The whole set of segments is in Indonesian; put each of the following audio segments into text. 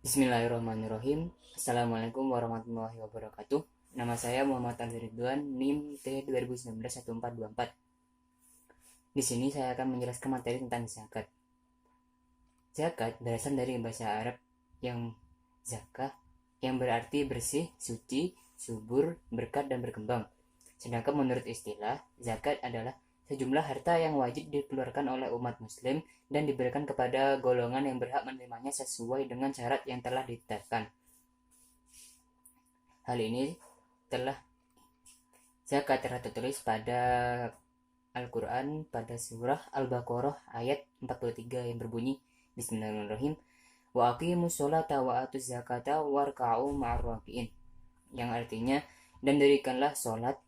Bismillahirrahmanirrahim. Assalamualaikum warahmatullahi wabarakatuh. Nama saya Muhammad Azhar Ridwan, NIM T2019 1424. Di sini saya akan menjelaskan materi tentang zakat. Zakat berasal dari bahasa Arab yang zakah, yang berarti bersih, suci, subur, berkat, dan berkembang. Sedangkan menurut istilah, zakat adalah sejumlah harta yang wajib dikeluarkan oleh umat muslim dan diberikan kepada golongan yang berhak menerimanya sesuai dengan syarat yang telah ditetapkan. Hal ini telah zakat telah tertulis pada Al-Quran pada surah Al-Baqarah ayat 43 yang berbunyi Bismillahirrahmanirrahim wa aqimus sholata wa atuz zakata warka'u ma'ar raki'in, yang artinya dan dirikanlah sholat,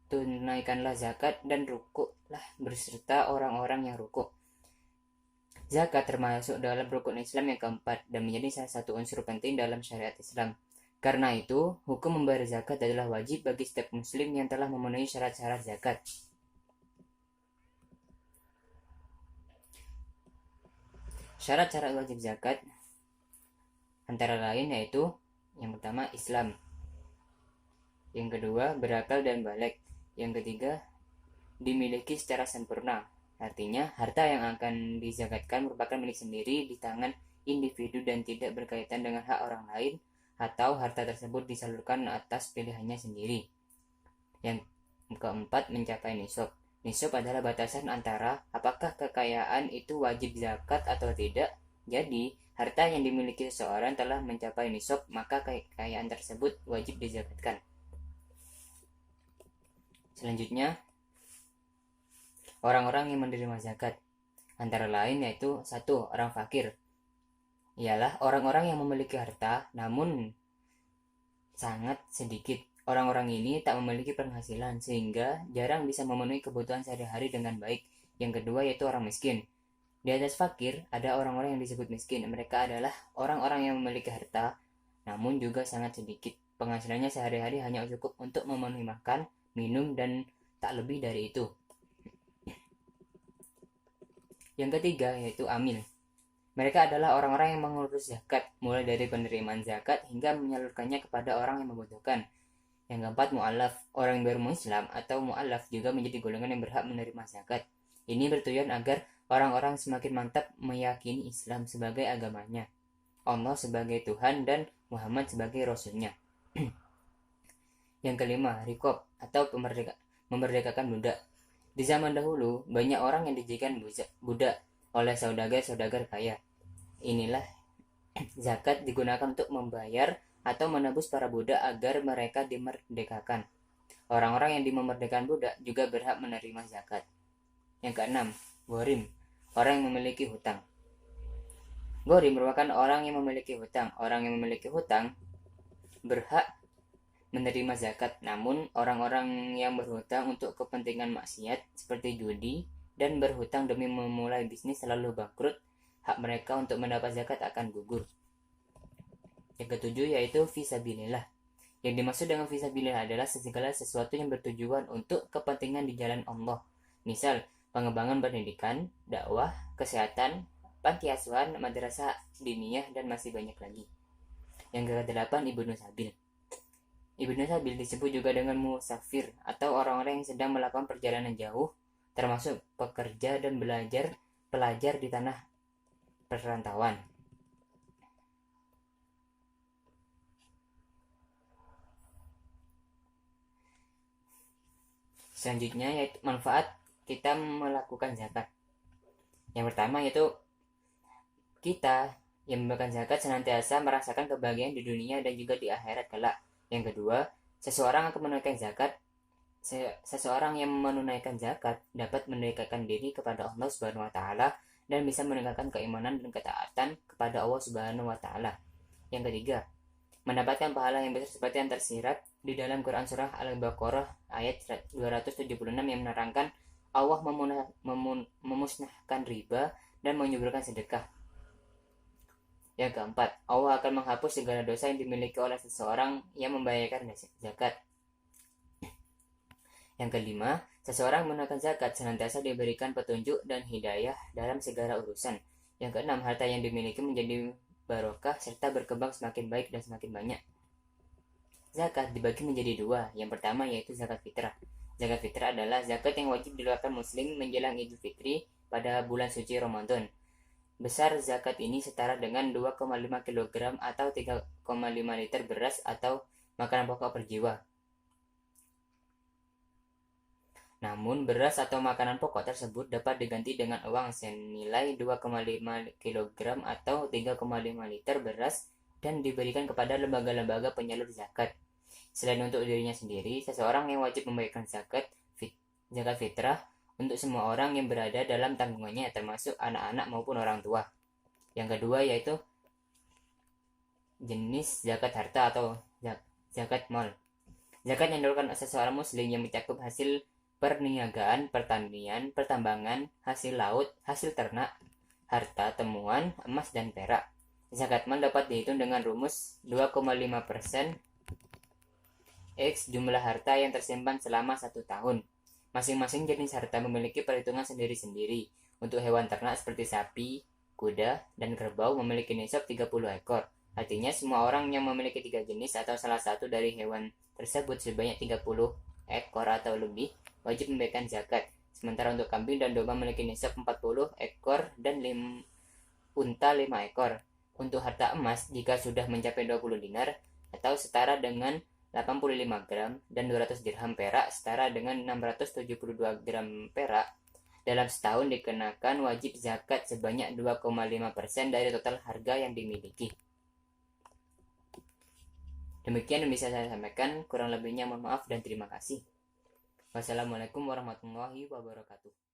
tunaikanlah zakat, dan rukuklah berserta orang-orang yang rukuk. Zakat termasuk dalam rukun Islam yang keempat dan menjadi salah satu unsur penting dalam syariat Islam. Karena itu, hukum membayar zakat adalah wajib bagi setiap muslim yang telah memenuhi syarat-syarat zakat. Syarat-syarat wajib zakat antara lain yaitu yang pertama Islam, yang kedua berakal dan baligh, yang ketiga dimiliki secara sempurna. Artinya, harta yang akan dizakatkan merupakan milik sendiri di tangan individu dan tidak berkaitan dengan hak orang lain, atau harta tersebut disalurkan atas pilihannya sendiri. Yang keempat, mencapai nisab. Nisab adalah batasan antara apakah kekayaan itu wajib zakat atau tidak. Jadi, harta yang dimiliki seseorang telah mencapai nisab, maka kekayaan tersebut wajib dizakatkan. Selanjutnya, orang-orang yang menerima zakat antara lain yaitu 1. Orang fakir, ialah orang-orang yang memiliki harta namun sangat sedikit. Orang-orang ini tak memiliki penghasilan sehingga jarang bisa memenuhi kebutuhan sehari-hari dengan baik. Yang kedua yaitu orang miskin. Di atas fakir ada orang-orang yang disebut miskin. Mereka adalah orang-orang yang memiliki harta namun juga sangat sedikit. Penghasilannya sehari-hari hanya cukup untuk memenuhi makan, minum, dan tak lebih dari itu. Yang ketiga yaitu amil. Mereka adalah orang-orang yang mengurus zakat, mulai dari penerimaan zakat hingga menyalurkannya kepada orang yang membutuhkan. Yang keempat, mu'alaf. Orang yang baru Islam atau mu'alaf juga menjadi golongan yang berhak menerima zakat. Ini bertujuan agar orang-orang semakin mantap meyakini Islam sebagai agamanya, Allah sebagai Tuhan, dan Muhammad sebagai Rasulnya. Yang kelima, rikob atau memerdekakan budak. Di zaman dahulu, banyak orang yang dijadikan budak oleh saudagar-saudagar kaya. Inilah zakat digunakan untuk membayar atau menebus para budak agar mereka dimerdekakan. Orang-orang yang dimerdekakan budak juga berhak menerima zakat. Yang keenam, ghorim, orang yang memiliki hutang. Ghorim merupakan orang yang memiliki hutang. Orang yang memiliki hutang berhak menerima zakat, namun orang-orang yang berhutang untuk kepentingan maksiat seperti judi dan berhutang demi memulai bisnis selalu bangkrut, hak mereka untuk mendapat zakat akan gugur. Yang ketujuh yaitu fisabilillah. Yang dimaksud dengan fisabilillah adalah segala sesuatu yang bertujuan untuk kepentingan di jalan Allah. Misal, pengembangan pendidikan, dakwah, kesehatan, panti asuhan, madrasah diniyah, dan masih banyak lagi. Yang kedelapan, Ibnu Sabil. Ibnu Sabil disebut juga dengan musafir atau orang-orang yang sedang melakukan perjalanan jauh, termasuk pekerja dan pelajar di tanah perantauan. Selanjutnya yaitu manfaat kita melakukan zakat. Yang pertama yaitu kita yang memberikan zakat senantiasa merasakan kebahagiaan di dunia dan juga di akhirat kelak. Yang kedua, seseorang yang menunaikan zakat dapat mendekatkan diri kepada Allah Subhanahu wa taala dan bisa meningkatkan keimanan dan ketaatan kepada Allah Subhanahu wa taala. Yang ketiga, mendapatkan pahala yang besar seperti yang tersirat di dalam Quran surah Al-Baqarah ayat 276 yang menerangkan Allah memusnahkan riba dan menyuburkan sedekah. Yang keempat, Allah akan menghapus segala dosa yang dimiliki oleh seseorang yang membayarkan zakat. Yang kelima, seseorang menunaikan zakat senantiasa diberikan petunjuk dan hidayah dalam segala urusan. Yang keenam, harta yang dimiliki menjadi barokah, serta berkembang semakin baik dan semakin banyak. Zakat dibagi menjadi dua. Yang pertama yaitu zakat fitrah. Zakat fitrah adalah zakat yang wajib dikeluarkan muslim menjelang Idul Fitri pada bulan suci Ramadan. Besar zakat ini setara dengan 2,5 kg atau 3,5 liter beras atau makanan pokok per jiwa. Namun, beras atau makanan pokok tersebut dapat diganti dengan uang senilai 2,5 kg atau 3,5 liter beras dan diberikan kepada lembaga-lembaga penyalur zakat. Selain untuk dirinya sendiri, seseorang yang wajib membayarkan zakat fitrah untuk semua orang yang berada dalam tanggungannya, termasuk anak-anak maupun orang tua. Yang kedua yaitu jenis zakat harta atau zakat mal. Zakat yang dilakukan seseorang muslim yang mencakup hasil perniagaan, pertanian, pertambangan, hasil laut, hasil ternak, harta temuan, emas dan perak. Zakat mal dapat dihitung dengan rumus 2,5% X jumlah harta yang tersimpan selama 1 tahun. Masing-masing jenis harta memiliki perhitungan sendiri-sendiri. Untuk hewan ternak seperti sapi, kuda, dan kerbau memiliki nisab 30 ekor. Artinya semua orang yang memiliki 3 jenis atau salah satu dari hewan tersebut sebanyak 30 ekor atau lebih wajib memberikan zakat. Sementara untuk kambing dan domba memiliki nisab 40 ekor dan unta 5 ekor. Untuk harta emas, jika sudah mencapai 20 dinar atau setara dengan 85 gram dan 200 dirham perak setara dengan 672 gram perak dalam setahun dikenakan wajib zakat sebanyak 2,5% dari total harga yang dimiliki. Demikian yang bisa saya sampaikan, kurang lebihnya mohon maaf dan terima kasih. Wassalamualaikum warahmatullahi wabarakatuh.